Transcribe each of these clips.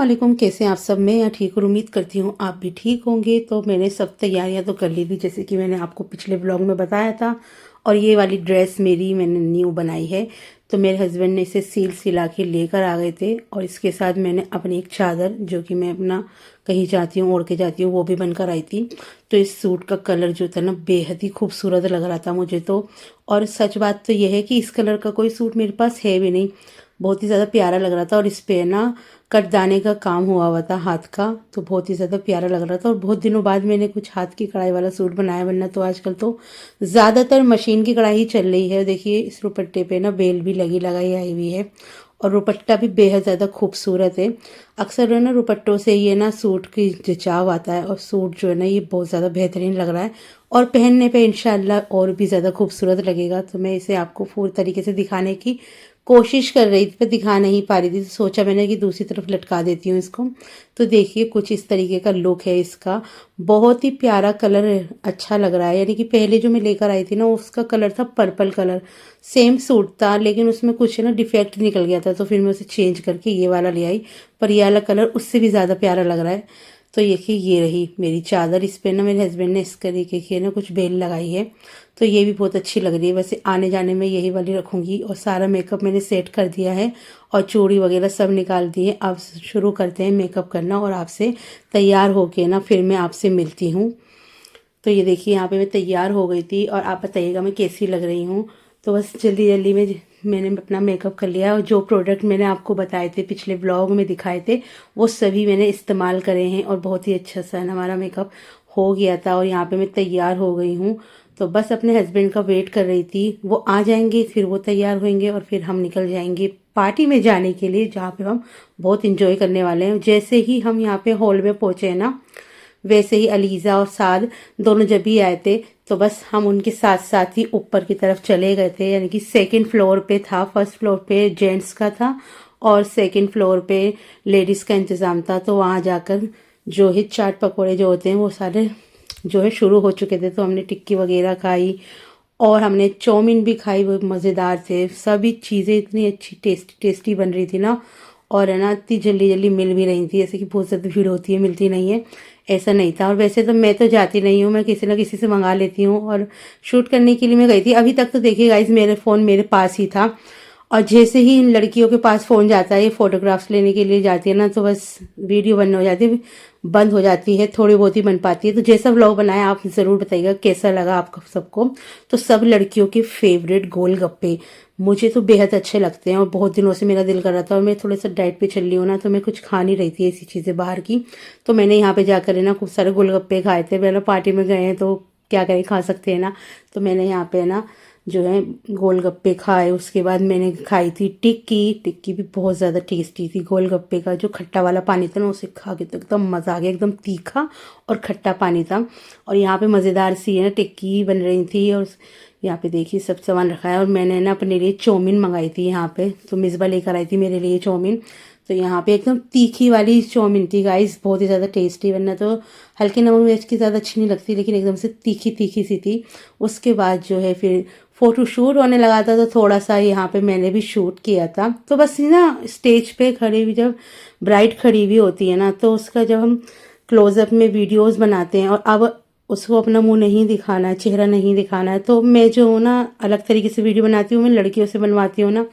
वालेकुम, कैसे हैं आप सब। मैं यहाँ ठीक हूँ, उम्मीद करती हूँ आप भी ठीक होंगे। तो मैंने सब तैयारियाँ तो कर ली थी, जैसे कि मैंने आपको पिछले ब्लॉग में बताया था। और ये वाली ड्रेस मेरी मैंने न्यू बनाई है। तो मेरे हस्बैंड ने इसे सिला के लेकर आ गए थे। और इसके साथ मैंने अपनी एक चादर, जो कि मैं अपना कहीं जाती हूँ ओढ़ के जाती हूँ, वो भी बनकर आई थी। तो इस सूट का कलर जो था ना, बेहद ही खूबसूरत लग रहा था मुझे तो। और सच बात तो यह है कि इस कलर का कोई सूट मेरे पास है भी नहीं। बहुत ही ज़्यादा प्यारा लग रहा था। और इस पे ना कटदाने का काम हुआ था हाथ का, तो बहुत ही ज़्यादा प्यारा लग रहा था। और बहुत दिनों बाद मैंने कुछ हाथ की कढ़ाई वाला सूट बनाया, वरना तो आजकल तो ज़्यादातर मशीन की कढ़ाई ही चल रही है। देखिए इस दुपट्टे पे ना बेल भी लगाई आई हुई है। और दुपट्टा भी बेहद ज़्यादा खूबसूरत है। अक्सर है ना दुपट्टों से ये ना सूट की खिंचाव आता है। और सूट जो है ना, ये बहुत ज़्यादा बेहतरीन लग रहा है। और पहनने पे इंशाल्लाह और भी ज़्यादा खूबसूरत लगेगा। तो मैं इसे आपको पूरी तरीके से दिखाने की कोशिश कर रही थी, पर दिखा नहीं पा रही थी। तो सोचा मैंने कि दूसरी तरफ लटका देती हूँ इसको। तो देखिए कुछ इस तरीके का लुक है इसका। बहुत ही प्यारा कलर अच्छा लग रहा है। यानी कि पहले जो मैं लेकर आई थी ना, उसका कलर था पर्पल कलर। सेम सूट था, लेकिन उसमें कुछ है ना डिफेक्ट निकल गया था। तो फिर मैं उसे चेंज करके ये वाला ले आई। पर ये वाला कलर उससे भी ज़्यादा प्यारा लग रहा है। तो देखिए ये रही मेरी चादर। इस पर ना मेरे हस्बैंड ने इस तरीके की ना कुछ बेल लगाई है। तो ये भी बहुत अच्छी लग रही है। वैसे आने जाने में यही वाली रखूँगी। और सारा मेकअप मैंने सेट कर दिया है। और चूड़ी वगैरह सब निकाल दी है। अब शुरू करते हैं मेकअप करना। और आपसे तैयार होके ना फिर मैं आपसे मिलती हूँ। तो ये देखिए यहाँ पे मैं तैयार हो गई थी। और आप बताइएगा मैं कैसी लग रही हूँ। तो बस जल्दी जल्दी में मैंने अपना मेकअप कर लिया। और जो प्रोडक्ट मैंने आपको बताए थे, पिछले ब्लॉग में दिखाए थे, वो सभी मैंने इस्तेमाल करे हैं। और बहुत ही अच्छा सा हमारा मेकअप हो गया था। और यहाँ पे मैं तैयार हो गई हूँ। तो बस अपने हस्बैंड का वेट कर रही थी। वो आ जाएंगे, फिर वो तैयार होंगे और फिर हम निकल जाएंगे पार्टी में जाने के लिए, जहाँ पे हम बहुत इंजॉय करने वाले हैं। जैसे ही हम यहाँ पे हॉल में पहुँचे ना, वैसे ही अलीज़ा और साद दोनों जब भी आए थे, तो बस हम उनके साथ साथ ही ऊपर की तरफ चले गए थे। यानी कि सेकंड फ्लोर पे था। फर्स्ट फ्लोर पे जेंट्स का था और सेकंड फ्लोर पे लेडीज़ का इंतज़ाम था। तो वहाँ जाकर जो है चाट पकौड़े जो होते हैं वो सारे जो है शुरू हो चुके थे। तो हमने टिक्की वगैरह खाई और हमने चाउमीन भी खाई, वो मज़ेदार थे। सभी चीज़ें इतनी अच्छी टेस्टी टेस्टी बन रही थी ना। और है ना इतनी जल्दी जल्दी मिल भी रही थी। जैसे कि बहुत ज़्यादा भीड़ होती है, मिलती नहीं है, ऐसा नहीं था। और वैसे तो मैं तो जाती नहीं हूँ, मैं किसी ना किसी से मंगा लेती हूँ। और शूट करने के लिए मैं गई थी। अभी तक तो देखिए गाइज, मेरे फ़ोन मेरे पास ही था। और जैसे ही इन लड़कियों के पास फ़ोन जाता है, ये फ़ोटोग्राफ्स लेने के लिए जाती है ना, तो बस वीडियो बंद हो जाती है, थोड़ी बहुत ही बन पाती है। तो जैसा व्लॉग बनाया आप ज़रूर बताइएगा कैसा लगा आपको सबको। तो सब लड़कियों के फेवरेट गोलगप्पे मुझे तो बेहद अच्छे लगते हैं। और बहुत दिनों से मेरा दिल कर रहा था। और मैं थोड़ा सा डाइट पे चल रही हूँ ना, तो मैं कुछ खा नहीं रही थी ऐसी चीज़ें बाहर की। तो मैंने यहाँ पे जाकर है ना खूब सारे गोलगप्पे खाए थे। पहले पार्टी में गए हैं तो क्या करें, खा सकते हैं ना। तो मैंने यहाँ पे ना जो है गोलगप्पे खाए। उसके बाद मैंने खाई थी टिक्की। टिक्की भी बहुत ज़्यादा टेस्टी थी। गोलगप्पे का जो खट्टा वाला पानी था ना, उसे खा के तो एकदम मज़ा आ गया। एकदम तीखा और खट्टा पानी था। और यहाँ पे मज़ेदार सी है ना टिक्की बन रही थी। और यहाँ पे देखिए सब सामान रखा है। और मैंने ना अपने लिए चाउमीन मंगाई थी यहाँ पे। तो मिसबा लेकर आई थी मेरे लिए चाउमीन। तो यहाँ पे एकदम तीखी वाली चाउमीन थी गाइस, बहुत ही ज़्यादा टेस्टी। वरना तो हल्के नमक मिर्च की ज़्यादा अच्छी नहीं लगती, लेकिन एकदम से तीखी तीखी सी थी। उसके बाद जो है फिर फ़ोटो शूट होने लगा था। तो थोड़ा सा यहाँ पे मैंने भी शूट किया था। तो बस ना स्टेज पे खड़ी हुई जब ब्राइड खड़ी हुई होती है ना, तो उसका जब हम क्लोजअप में वीडियोस बनाते हैं, और अब उसको अपना मुंह नहीं दिखाना है, चेहरा नहीं दिखाना है, तो मैं जो हूँ ना अलग तरीके से वीडियो बनाती हूँ। मैं लड़कियों से बनवाती हूँ ना,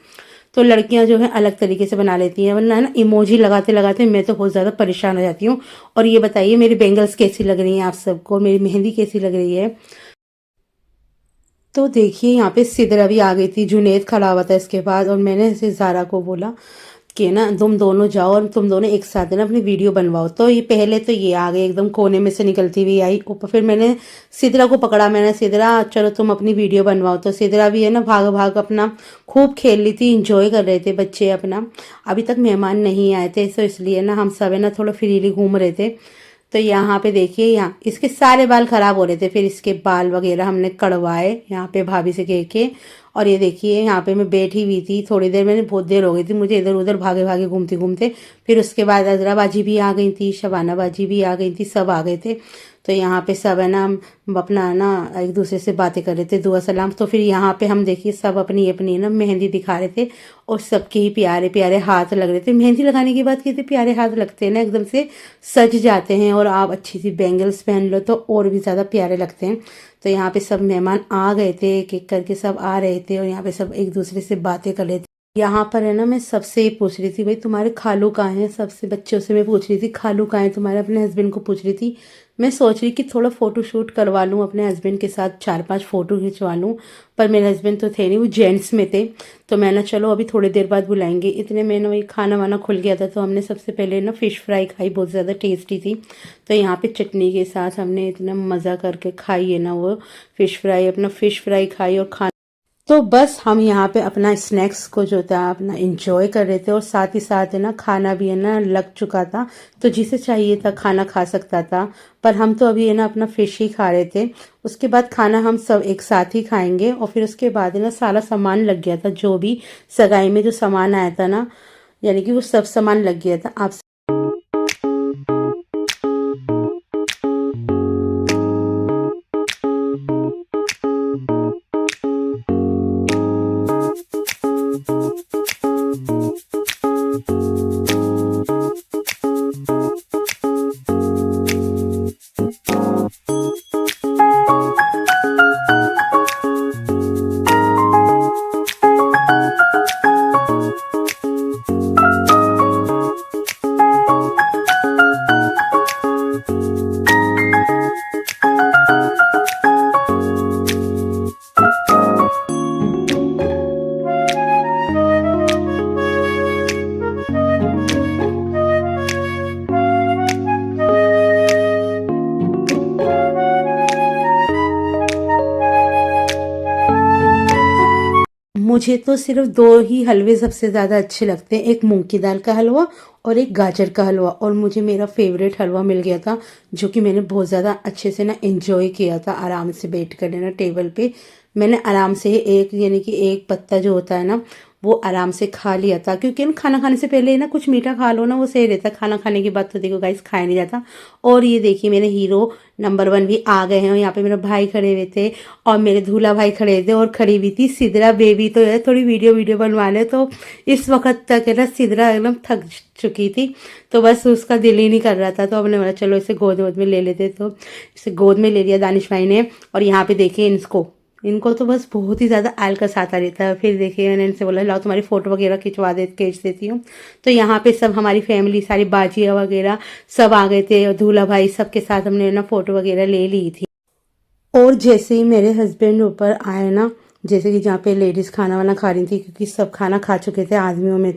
तो लड़कियां जो है अलग तरीके से बना लेती हैं। वरना है ना इमोजी लगाते लगाते मैं तो बहुत ज़्यादा परेशान हो जाती हूँ। और ये बताइए मेरी बेंगल्स कैसी लग रही हैं आप सबको, मेरी मेहंदी कैसी लग रही है। तो देखिए यहाँ पे सिदरा भी आ गई थी, जुनैद खड़ा हुआ था इसके बाद। और मैंने ऐसे ज़ारा को बोला कि ना तुम दोनों जाओ और तुम दोनों एक साथ ना अपनी वीडियो बनवाओ। तो ये पहले तो ये आ गई एकदम कोने में से निकलती हुई आई ऊपर। फिर मैंने सिदरा को पकड़ा। मैंने सिदरा चलो तुम अपनी वीडियो बनवाओ। तो सिदरा भी है ना भाग भाग अपना खूब खेल रही थी, इंजॉय कर रहे थे बच्चे अपना। अभी तक मेहमान नहीं आए थे, तो इसलिए ना हम सब है ना थोड़ा फ्रीली घूम रहे थे। तो यहाँ पे देखिए, यहाँ इसके सारे बाल खराब हो रहे थे। फिर इसके बाल वगैरह हमने कड़वाए यहाँ पे भाभी से कह के। और ये देखिए यहाँ पे मैं बैठी हुई थी थोड़ी देर, मैंने बहुत देर हो गई थी मुझे इधर उधर भागे भागे घूमते घूमते। फिर उसके बाद अजरा बाजी भी आ गई थी, शबाना बाजी भी आ गई थी, सब आ गए थे। तो यहाँ पे सब है ना अपना ना एक दूसरे से बातें कर रहे थे, दुआ सलाम। तो फिर यहाँ पे हम देखिए सब अपनी अपनी ना मेहंदी दिखा रहे थे और सबके ही प्यारे प्यारे हाथ लग रहे थे। मेहंदी लगाने की बात की थी, प्यारे हाथ लगते हैं ना, एकदम से सज जाते हैं। और आप अच्छी सी बैंगल्स पहन लो तो और भी ज़्यादा प्यारे लगते हैं। तो यहाँ पे सब मेहमान आ गए थे, एक एक करके सब आ रहे थे और यहाँ पे सब एक दूसरे से बातें कर रहे थे। यहाँ पर है ना मैं सबसे ही पूछ रही थी, भाई तुम्हारे खालू कहाँ हैं, सबसे बच्चों से मैं पूछ रही थी खालू कहाँ हैं तुम्हारे, अपने हस्बैंड को पूछ रही थी। मैं सोच रही कि थोड़ा फ़ोटो शूट करवा लूँ अपने हस्बैंड के साथ, 4-5 फ़ोटो खिंचवा लूँ। पर मेरे हस्बैंड तो थे नहीं, वो जेंट्स में थे। तो मैं ना चलो अभी थोड़ी देर बाद बुलाएंगे। इतने में ना वही खाना वाना खुल गया था, तो हमने सबसे पहले ना फ़िश फ्राई खाई, बहुत ज़्यादा टेस्टी थी। तो यहाँ पे चटनी के साथ हमने इतना मज़ा करके खाई है ना वो फ़िश फ्राई, अपना फ़िश फ्राई खाई और खाना। तो बस हम यहाँ पे अपना स्नैक्स को जो था अपना एंजॉय कर रहे थे और साथ ही साथ है ना खाना भी है ना लग चुका था। तो जिसे चाहिए था खाना खा सकता था, पर हम तो अभी है ना अपना फिश ही खा रहे थे। उसके बाद खाना हम सब एक साथ ही खाएंगे और फिर उसके बाद है ना सारा सामान लग गया था, जो भी सगाई में जो सामान आया था ना, यानी कि वो सब सामान लग गया था। आप मुझे तो सिर्फ दो ही हलवे सबसे ज़्यादा अच्छे लगते हैं, एक मूंग की दाल का हलवा और एक गाजर का हलवा। और मुझे मेरा फेवरेट हलवा मिल गया था, जो कि मैंने बहुत ज़्यादा अच्छे से ना एंजॉय किया था। आराम से बैठ कर ना टेबल पे मैंने आराम से एक यानी कि एक पत्ता जो होता है ना वो आराम से खा लिया था, क्योंकि ना खाना खाने से पहले ना कुछ मीठा खा लो ना, वो सही रहता। खाना खाने के बाद तो देखो गाइस खाया नहीं जाता। और ये देखिए मेरे हीरो नंबर 1 भी आ गए हैं और यहाँ पे मेरे भाई खड़े हुए थे और मेरे दूल्हा भाई खड़े थे और खड़ी हुई थी सिदरा बेबी। तो यार थोड़ी वीडियो बनवा ले। तो इस वक्त तक है ना सिदरा एकदम थक चुकी थी, तो बस उसका दिल ही नहीं कर रहा था। तो हमने बोला चलो इसे गोद वोद में ले लेते, तो इसे गोद में ले लिया दानिश भाई ने। और यहाँ पे देखिए इनको तो बस बहुत ही ज़्यादा आलकस आता रहता है। फिर देखिए मैंने इनसे बोला लाओ तुम्हारी फ़ोटो वगैरह खींच देती हूँ। तो यहाँ पे सब हमारी फैमिली सारी बाजियाँ वगैरह सब आ गए थे और दूल्हा भाई सबके साथ हमने ना फ़ोटो वगैरह ले ली थी। और जैसे ही मेरे हस्बैंड ऊपर आए ना, जैसे कि जहाँ पे लेडीज़ खाना वाना खा रही थी, क्योंकि सब खाना खा चुके थे आदमियों में,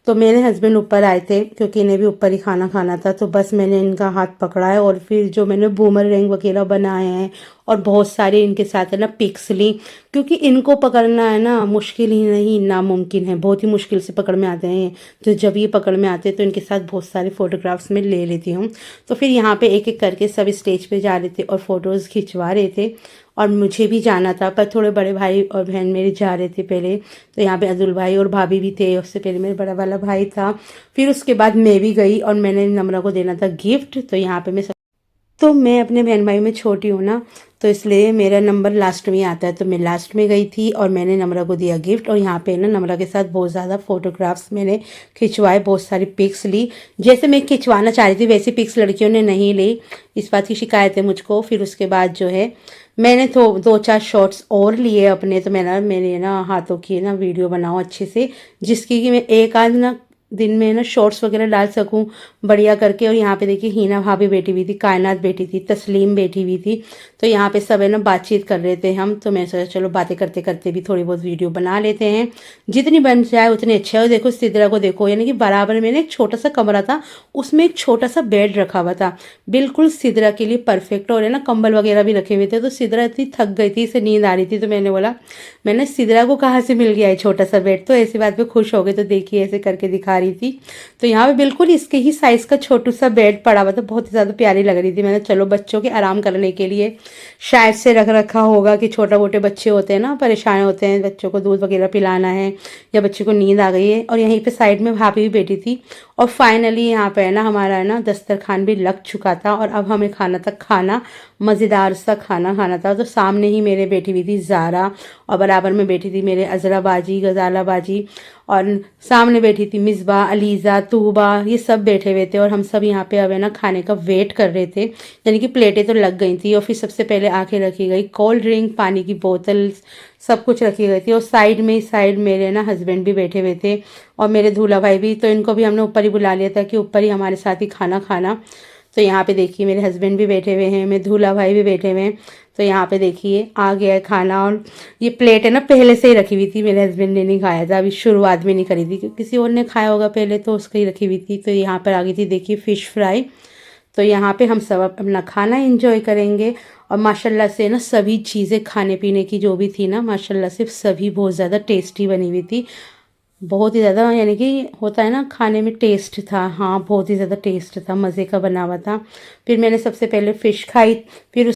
तो मेरे हस्बैंड ऊपर आए थे क्योंकि इन्हें भी ऊपर ही खाना खाना था। तो बस मैंने इनका हाथ पकड़ा है और फिर जो मैंने बूमरैंग वगैरह बनाए हैं और बहुत सारे इनके साथ है ना पिक्स ली, क्योंकि इनको पकड़ना है ना मुश्किल ही नहीं नामुमकिन है, बहुत ही मुश्किल से पकड़ में आते हैं। तो जब ये पकड़ में आते हैं तो इनके साथ बहुत सारे फ़ोटोग्राफ्स में ले लेती हूँ। तो फिर यहाँ पे एक एक करके सब स्टेज पे जा रहे थे और फ़ोटोज़ खिंचवा रहे थे और मुझे भी जाना था, पर थोड़े बड़े भाई और बहन मेरे जा रहे थे पहले। तो यहाँ पे अब्दुल भाई और भाभी भी थे, उससे पहले मेरा बड़ा वाला भाई था। फिर उसके बाद मैं भी गई और मैंने नम्रा को देना था गिफ्ट। तो यहाँ पे तो मैं अपने बहन भाई में छोटी हूँ ना, तो इसलिए मेरा नंबर लास्ट में आता है। तो मैं लास्ट में गई थी और मैंने नम्रा को दिया गिफ्ट। और यहाँ पे ना नम्रा के साथ बहुत ज़्यादा फ़ोटोग्राफ्स मैंने खिंचवाए, बहुत सारी पिक्स ली। जैसे मैं खिंचवाना चाह रही थी वैसी पिक्स लड़कियों ने नहीं ली, इस बात की शिकायत है मुझको। फिर उसके बाद जो है मैंने तो 2-4 शॉट्स और लिए अपने। तो मेरे ना हाथों की ना वीडियो बनाओ अच्छे से, जिसकी कि मैं एक आध ना दिन में ना शॉर्ट्स वगैरह डाल सकूं बढ़िया करके। और यहाँ पे देखिए हीना भाभी बैठी हुई थी, कायनात बैठी थी, तस्लीम बैठी हुई थी। तो यहाँ पे सब है ना बातचीत कर रहे थे हम। तो मैं सोचा चलो बातें करते करते भी थोड़ी बहुत वीडियो बना लेते हैं, जितनी बन जाए उतनी अच्छा है। और देखो सिदरा को देखो, यानी कि बराबर में एक छोटा सा कमरा था, उसमें एक छोटा सा बेड रखा हुआ था, बिल्कुल सिदरा के लिए परफेक्ट। और है ना कंबल वगैरह भी रखे हुए थे। तो सिदरा इतनी थक गई थी, इसे नींद आ रही थी। तो मैंने बोला मैंने सिदरा को कहाँ से मिल गया है छोटा सा बेड। तो ऐसी बात पे खुश हो गए। तो देखिए ऐसे करके दिखा रही थी। तो यहाँ पे बिल्कुल इसके ही साइज का छोटू सा बेड पड़ा हुआ था, बहुत ही ज़्यादा प्यारी लग रही थी। मैंने चलो बच्चों के आराम करने के लिए शायद से रख रखा होगा, कि छोटा मोटे बच्चे होते हैं ना परेशान होते हैं, बच्चों को दूध वगैरह पिलाना है या बच्चे को नींद आ गई है। और यहीं पे साइड में भाभी भी बैठी थी और फाइनली यहाँ पे है ना हमारा है ना दस्तरखान भी लग चुका था और अब हमें खाना था खाना, मज़ेदार सा खाना खाना था। तो सामने ही मेरे बैठी हुई थी ज़ारा और बराबर में बैठी थी मेरे अज़रा बाजी, गज़ाला बाजी और सामने बैठी थी मिसबा, अलीज़ा, तूबा, ये सब बैठे हुए थे और हम सब यहाँ पे अब है ना खाने का वेट कर रहे थे। यानी कि प्लेटें तो लग गई थी और फिर सबसे पहले आके रखी गई कोल्ड ड्रिंक, पानी की बोतल, सब कुछ रखी गई थी और साइड मेरे ना हस्बैंड भी बैठे हुए थे और मेरे दूल्हा भाई भी। तो इनको भी हमने ऊपर ही बुला लिया था कि ऊपर ही हमारे साथ ही खाना खाना। तो यहाँ पे देखिए मेरे हस्बैंड भी बैठे हुए हैं, मेरे दूल्हा भाई भी बैठे हुए हैं। तो यहाँ पे देखिए आ गया है खाना और ये प्लेट है ना पहले से ही रखी हुई थी, मेरे हस्बैंड ने नहीं खाया था, अभी शुरुआत में नहीं करी थी क्योंकि किसी और ने खाया होगा पहले तो उसकी ही रखी हुई थी। तो यहाँ पर आ गई थी देखिए फ़िश फ्राई। तो यहाँ पे हम सब अपना खाना एंजॉय करेंगे और माशाल्लाह से ना सभी चीज़ें खाने पीने की जो भी थी ना माशाल्लाह से सभी बहुत ज़्यादा टेस्टी बनी हुई थी। बहुत ही ज़्यादा यानी कि होता है ना खाने में टेस्ट था, हाँ बहुत ही ज़्यादा टेस्ट था, मज़े का बना हुआ था। फिर मैंने सबसे पहले फ़िश खाई, फिर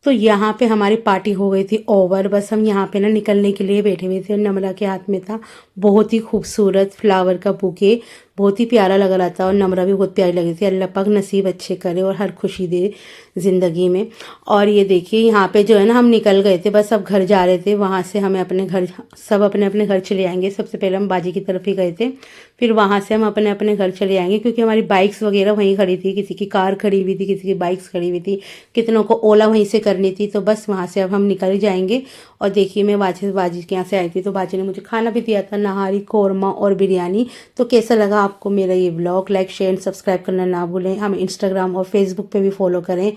तो यहाँ पे हमारी पार्टी हो गई थी ओवर। बस हम यहाँ पे ना निकलने के लिए बैठे हुए थे। नम्रा के हाथ में था बहुत ही खूबसूरत फ्लावर का बुके, बहुत ही प्यारा लग रहा था और नम्रा भी बहुत प्यारी लगी थी। अल्लाह पाक नसीब अच्छे करे और हर खुशी दे ज़िंदगी में। और ये देखिए यहाँ पे जो है ना हम निकल गए थे, बस अब घर जा रहे थे। वहाँ से हमें अपने घर, सब अपने अपने घर चले आएंगे। सबसे पहले हम बाजी की तरफ ही गए थे, फिर वहाँ से हम अपने अपने घर चले आएंगे क्योंकि हमारी बाइक्स वगैरह वहीं खड़ी थी, किसी की कार खड़ी हुई थी, किसी की बाइक्स खड़ी हुई थी, कितनों को ओला वहीं से करनी थी। तो बस वहाँ से अब हम निकल जाएंगे। और देखिए मैं बाजी के यहाँ से आई थी तो बाजी ने मुझे खाना भी दिया था, नहारी, कौरमा और बिरयानी। तो कैसा लगा आपको मेरा ये vlog? Like share and subscribe करना ना भूलें। हमें इंस्टाग्राम और फेसबुक पे भी फॉलो करें।